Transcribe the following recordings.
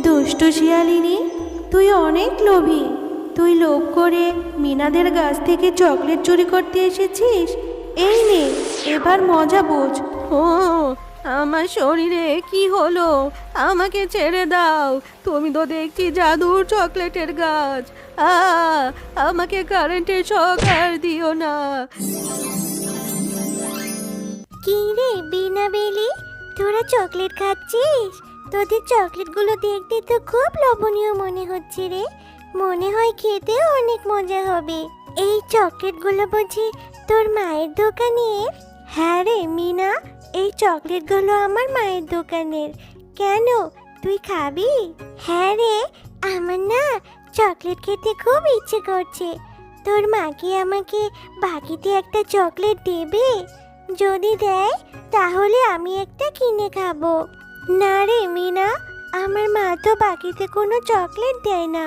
দুষ্টু শিয়ালিনী, তুই অনেক লোভী। তুই লোভ করে মিনাদের গাছ থেকে চকলেট চুরি করতে এসেছিস। এই নে, এবার মজা বোঝ। ও, আমার শরীরে কি হলো? আমাকে ছেড়ে দাও। তুমি তো দেখছি জাদুর চকলেটের গাছ। আ আমাকে কারেন্টের শক আর দিও না। কি রে বিনা বেলি, তোরা চকলেট খাচ্ছিস? তোদের চকলেটগুলো দেখতে তো খুব লোভনীয় মনে হচ্ছে রে। মনে হয় খেতেও অনেক মজা হবে। এই চকলেটগুলো বুঝি তোর মায়ের দোকানের? হ্যাঁ রে মিনা, এই চকলেটগুলো আমার মায়ের দোকানের। কেন, তুই খাবি? হ্যাঁ রে, আমার না চকলেট খেতে খুব ইচ্ছে করছে। তোর মা কি আমাকে বাকিতে একটা চকলেট দেবে? যদি দেয় তাহলে আমি একটা কিনে খাবো। না রে মিনা, আমার মা তো বাকিতে কোনো চকলেট দেয় না।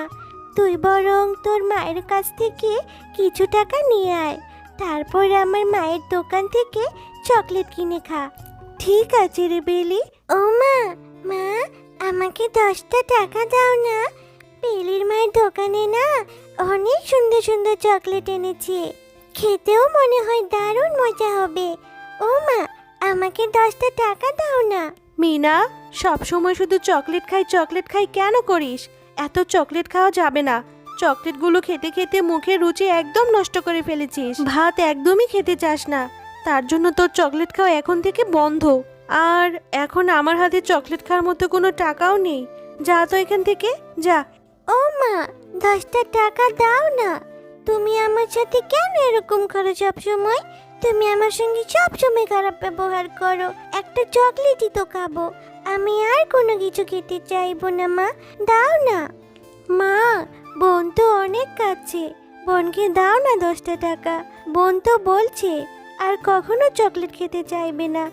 তুই বরং তোর মায়ের কাছ থেকে কিছু টাকা নিয়ে আয়, তারপর আমার মায়ের দোকান থেকে চকলেট কিনে খা। ঠিক আছে রে বেলি। ও মা, মা আমাকে 10টা টাকা দাও না। বেলির মায়ের দোকানে না অনেক সুন্দর সুন্দর চকলেট এনেছে, খেতেও মনে হয় দারুণ মজা হবে। ও মা, আমাকে 10টা টাকা দাও না। মিনা, সব সময় শুধু চকলেট খাই কেন করিস? এত চকলেট খাওয়া যাবে না। চকলেটগুলো খেতে খেতে মুখের রুচি একদম নষ্ট করে ফেলেছিস। ভাত একদমই খেতে চাস না, তার জন্য তোর চকলেট খাওয়া এখন থেকে বন্ধ। আর এখন আমার হাতে চকলেট খাওয়ার মতো কোনো টাকাও নেই। যা তো এখান থেকে, যা। ও মা, 10টা টাকা দাও না। তুমি আমার সাথে কেন এরকম করো সব সময়? তুমি আমার সঙ্গে সব সময় খারাপ ব্যবহার করো। একটা চকলেটই তো খাবো, আমি আর কোনো কিছু খেতে চাইবো না। মা দাও না। মা, বোন তো অনেক কাছে, বোনকে দাও না 10টা টাকা। বোন তো বলছে আর কখনো চকলেট খেতে চাইবে না।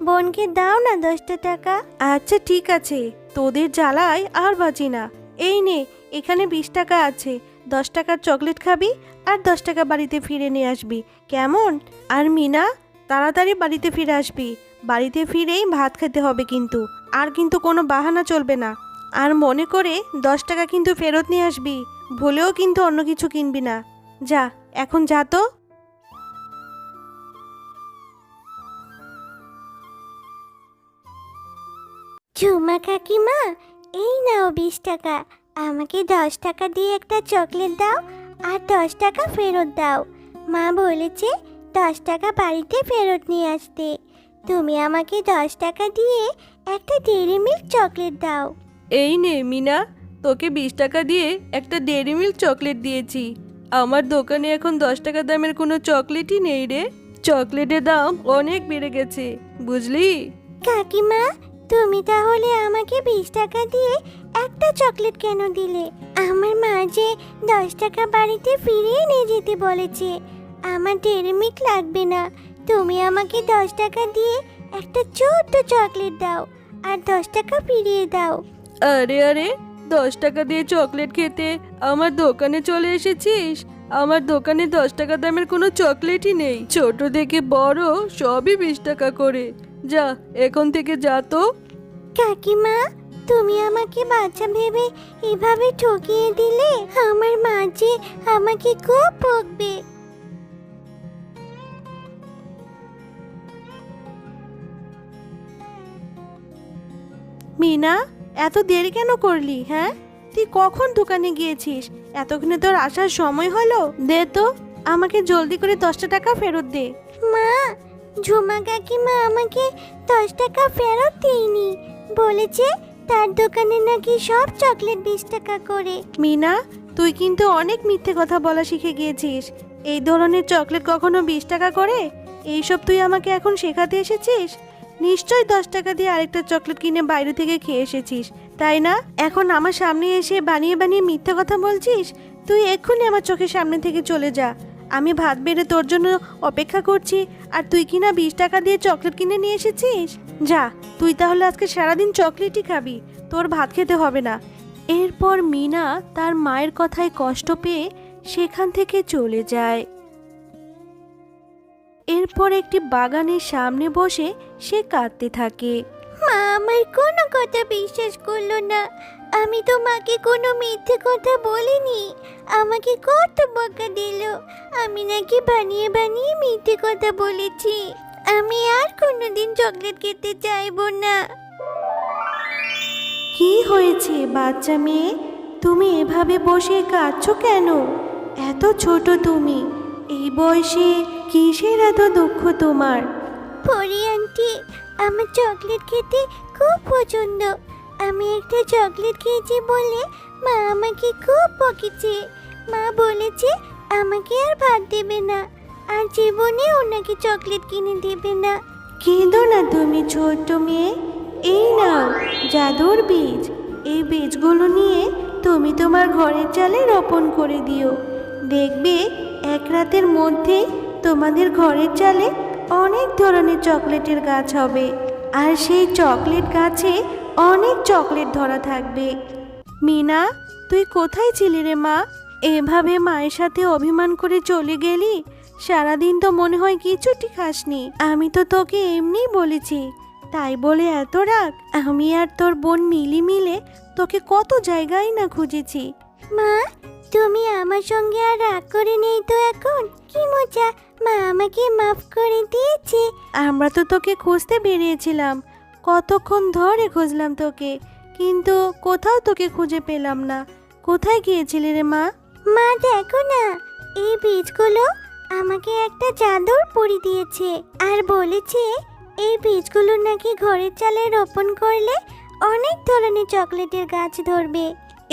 বোনকে দাও না 10টা টাকা। আচ্ছা ঠিক আছে, তোদের জ্বালায় আর বাঁচি না। এই নে, এখানে 20 টাকা আছে। 10 টাকার চকলেট খাবি আর 10 টাকা বাড়িতে ফিরে নিয়ে আসবি, কেমন? আর মিনা, তাড়াতাড়ি বাড়িতে ফিরে আসবি। বাড়িতে ফিরেই ভাত খেতে হবে কিন্তু। আর কিন্তু কোনো বাহানা চলবে না। আর মনে করে 10 টাকা কিন্তু ফেরত নিয়ে আসবি। ভুলেও কিন্তু অন্য কিছু কিনবি না। যা, এখন যা তো। ঝুমা কাকিমা, এই নাও 20 টাকা। আমাকে 10 টাকা দিয়ে একটা চকলেট দাও আর 10 টাকা ফেরত দাও। মা বলেছে 10 টাকা বাড়িতে ফেরত নিয়ে আসতে। তুমি আমাকে 10 টাকা দিয়ে একটা ডেইরি মিল্ক চকলেট দাও। এই নে মিনা, তোকে 20 টাকা দিয়ে একটা ডেইরি মিল্ক চকলেট দিয়েছি। আমার দোকানে এখন 10 টাকা দামের কোনো চকলেটই নেই রে। চকলেটের দাম অনেক বেড়ে গেছে, বুঝলি? কাকিমা, তুমি তাহলে আমাকে 20 টাকা দিয়ে একটা চকলেট কেন দিলে? আমার মা যে 10 টাকা বাড়িতে ফিরিয়ে নিয়ে যেতে বলেছে। আমার ডেইরি মিল্ক লাগবে না। তুমি আমাকে 10 টাকা দিয়ে একটা ছোট্ট চকলেট দাও আর 10 টাকা ফিরিয়ে দাও। আরে আরে, 10 টাকা দিয়ে চকলেট খেতে আমার দোকানে চলে এসেছিস? আমার দোকানে 10 টাকা দামের কোনো চকলেটই নেই। ছোট থেকে বড় সবই 20 টাকা করে। যা, এখন থেকে যা তো। কাকিমা, তুমি আমাকে বাচ্চা ভেবে এভাবে ঠকিয়ে দিলে। আমার মা যে আমাকে খুব বকবে। মিনা, এত দেরি কেন করলি? হ্যাঁ, তুই কখন দোকানে গিয়েছিস? এতক্ষণে তোর আসার সময় হলো। দে তো, আমাকে জলদি করে 10টা টাকা ফেরত দে। মা, ঝুমা কাকিমা আমাকে 10 টাকা ফেরত দেয়নি। বলেছে তার দোকানে নাকি সব চকলেট 20 টাকা করে। মিনা, তুই কিন্তু অনেক মিথ্যে কথা বলা শিখে গিয়েছিস। এই ধরনের চকলেট কখনো 20 টাকা করে? এইসব তুই আমাকে এখন শেখাতে এসেছিস? নিশ্চয়ই 10 টাকা দিয়ে আরেকটা চকলেট কিনে বাইরে থেকে খেয়ে এসেছিস, তাই না? এখন আমার সামনে এসে বানিয়ে বানিয়ে মিথ্যে কথা বলছিস। তুই এক্ষুনি আমার চোখের সামনে থেকে চলে যা। আমি ভাত বেড়ে তোর জন্য অপেক্ষা করছি, আর তুই কিনা 20 টাকা দিয়ে চকলেট কিনে নিয়ে এসেছিস। যা, তুই তাহলে আজকে সারাদিন চকলেটই খাবি, তোর ভাত খেতে হবে না। এরপর মিনা তার মায়ের কথায় কষ্ট পেয়ে সেখান থেকে চলে যায়। এরপর একটি বাগানের সামনে বসে সে কাঁদতে থাকে। মা আমার কোনো কথা বিশ্বাস করলো না। আমি তো মাকে কোনো মিথ্যে কথা বলিনি। আমাকে কত বকা দিল। আমি নাকি বানিয়ে বানিয়ে মিথ্যে কথা বলেছি। আমি আর কোনোদিন চকলেট খেতে চাইবো না। কি হয়েছে বাচ্চা মেয়ে, তুমি এভাবে বসে কাঁদছো কেন? এত ছোট তুমি, এই বয়সে কিসের এত দুঃখ তোমার? পরি আন্টি, আমার চকলেট খেতে খুব পছন্দ। আমি একটা চকলেট খেয়েছি বলে মা আমাকে খুব বকেছে। মা বলেছে আমাকে আর ভাত দেবে না, আর জীবনে ওনাকে চকলেট কিনে দেবে না। কেঁদো না তুমি ছোট্ট মেয়ে, এই নাও জাদুর বীজ। এই বীজগুলো নিয়ে তুমি তোমার ঘরের চালে রোপণ করে দিও। দেখবে এক রাতের মধ্যেই তোমাদের ঘরের চালে অনেক ধরনের চকলেটের গাছ হবে, আর সেই চকলেট গাছে অনেক চকলেট ধরা থাকবে। মিনা, তুই কোথায় ছিলি রে মা? এভাবে মায়ের সাথে অভিমান করে চলে গেলি? সারাদিন তো মনে হয় কিছুটি খাসনি। আমি তো তোকে এমনি বলেছি, তাই বলে এত রাগ? আমি আর তোর বোন মিলি মিলে তোকে কত জায়গায় না খুঁজেছি। মা, তুমি আমার সঙ্গে আর রাগ করে নেই তো এখন? কি মজা, মা আমাকে মাফ করে দিয়েছে। আমরা তো তোকে খুঁজতে বেরিয়েছিলাম, কতক্ষণ ধরে খুঁজলাম তোকে, কিন্তু কোথাও তোকে খুঁজে পেলাম না। কোথায় গিয়েছিলি রে মা? মা দেখো না, এই বীজগুলো আমাকে একটা জাদুর পরি দিয়েছে, আর বলেছে এই বীজগুলো নাকি ঘরের চালে রোপণ করলে অনেক ধরনের চকলেটের গাছ ধরবে।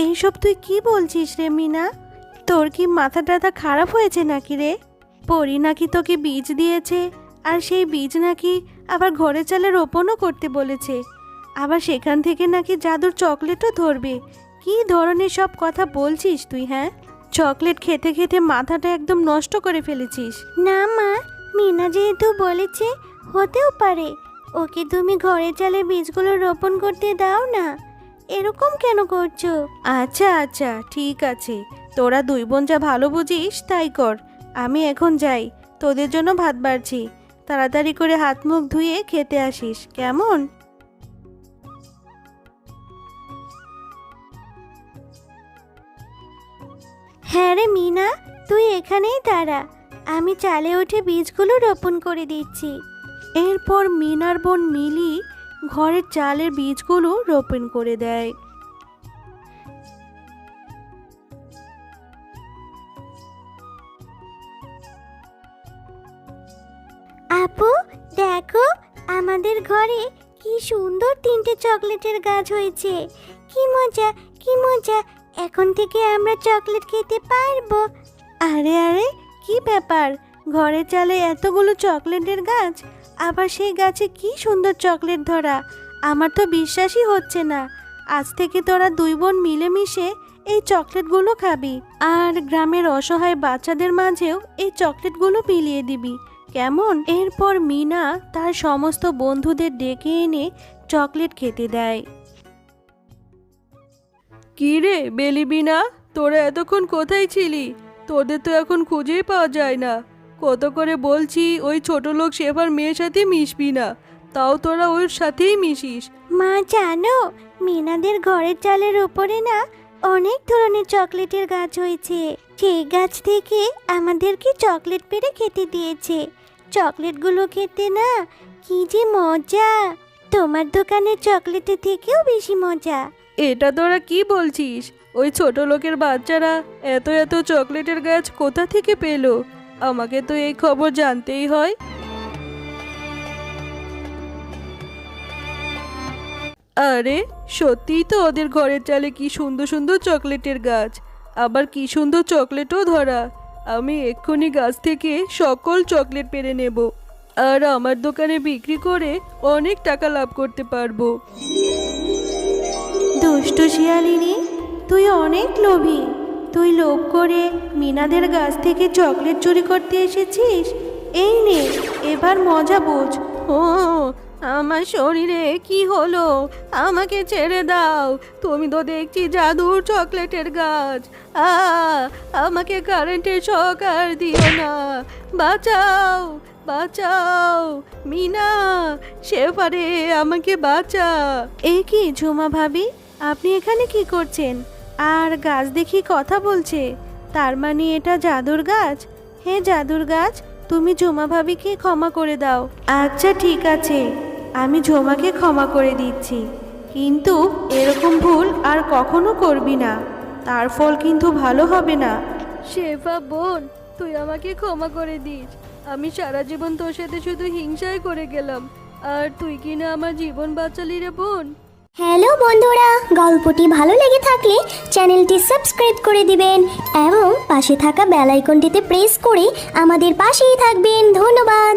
এইসব তুই কি বলছিস রে মিনা? তোর কি মাথা টাথা খারাপ হয়েছে নাকি রে? পরি নাকি তোকে বীজ দিয়েছে, আর সেই বীজ নাকি আবার ঘরের চালে রোপণও করতে বলেছে, আবার সেখান থেকে নাকি জাদুর চকলেটও ধরবে। কি ধরনের সব কথা বলছিস তুই? হ্যাঁ, চকলেট খেতে খেতে মাথাটা একদম নষ্ট করে ফেলেছিস। না মা, মিনা যেহেতু বলেছে হতেও পারে। ওকে তুমি ঘরের চালে বীজগুলো রোপণ করতে দাও না। এরকম কেন করছো? আচ্ছা আচ্ছা, ঠিক আছে, তোরা দুই বোন যা ভালো বুঝিস তাই কর। আমি এখন যাই, তোদের জন্য ভাত বাড়ছি। তাড়াতাড়ি করে হাত মুখ ধুয়ে খেতে আসিস, কেমন? হ্যাঁ রে মিনা, তুই এখানেই দাঁড়া, আমি চালে উঠে বীজগুলো রোপণ করে দিচ্ছি। এরপর মিনার বোন মিলি ঘরের চালের বীজগুলো রোপণ করে দেয়। আপু দেখো, আমাদের ঘরে কি সুন্দর 3টে চকলেটের গাছ হয়েছে। কি মজা, কি মজা, এখন থেকে আমরা চকলেট খেতে পারবো। আরে আরে, কি ব্যাপার? ঘরের চালে এতগুলো চকলেটের গাছ, আবার সেই গাছে কি সুন্দর চকলেট ধরা! আমার তো বিশ্বাসই হচ্ছে না। আজ থেকে তোরা দুই বোন মিলেমিশে এই চকলেটগুলো খাবি, আর গ্রামের অসহায় বাচ্চাদের মাঝেও এই চকলেটগুলো বিলিয়ে দিবি, কেমন? এরপর মিনা তার সমস্ত বন্ধুদের ডেকে এনে চকলেট খেতে দেয়। কি রে বেলিবি না, তোরা এতক্ষণ কোথায় ছিলি? তোদের তো এখন খুঁজেই পাওয়া যায় না। কত করে বলছি ওই ছোট লোক শেফার মেয়ের সাথে মিশবি না, তাও তোরা ওর সাথেই মিশিস। মা জানো, মিনাদের ঘরের চালের উপরে না অনেক ধরনের চকলেটের গাছ হয়েছে। সেই গাছ থেকে আমাদেরকে চকলেট পেড়ে খেতে দিয়েছে। চকলেটগুলো খেতে না কি যে মজা, তোমার দোকানের চকলেটের থেকেও বেশি মজা। এটা তোরা কি বলছিস? ওই ছোট লোকের বাচ্চারা এত এত চকলেটের গাছ কোথা থেকে পেলো? আমাকে তো এই খবর জানতেই হয়। আরে সত্যিই তো ওদের ঘরের চালে কি সুন্দর সুন্দর চকলেটের গাছ, আবার কি সুন্দর চকলেটও ধরা। আমি এক্ষুনি গাছ থেকে সকল চকলেট পেড়ে নেব, আর আমার দোকানে বিক্রি করে অনেক টাকা লাভ করতে পারবো। দুষ্ট শিয়ালিনী, তুই অনেক লোভী। তুই লোভ করে মিনাদের গাছ থেকে চকলেট চুরি করতে এসেছিস। এই নে, এবার মজা বোঝ। ও আমার শরীরে কি হলো? আমাকে ছেড়ে দাও। তুমি তো দেখছি জাদুর চকলেটের গাছ। আমাকে কারেন্টের শক আর দিও না। বাঁচাও, বাঁচাও মিনা, শেফারে, আমাকে বাঁচা। এ কি ঝুমা ভাবি, আপনি এখানে কি করছেন? আর গাছ দেখি কথা বলছে, তার মানে এটা জাদুর গাছ। হে জাদুর গাছ, তুমি ঝুমা ভাবিকে ক্ষমা করে দাও। আচ্ছা ঠিক আছে, আমি ঝুমাকে ক্ষমা করে দিচ্ছি, কিন্তু এরকম ভুল আর কখনো করবি না, তার ফল কিন্তু ভালো হবে না। শেফা বোন, তুই আমাকে ক্ষমা করে দিস। আমি সারা জীবন তোর সাথে শুধু হিংসাই করে গেলাম, আর তুই কিনা আমার জীবন বাঁচালি রে বোন। হ্যালো বন্ধুরা, গল্পটি ভালো লেগে থাকলে চ্যানেলটি সাবস্ক্রাইব করে দিবেন এবং পাশে থাকা বেল আইকনটিতে প্রেস করে আমাদের পাশেই থাকবেন। ধন্যবাদ।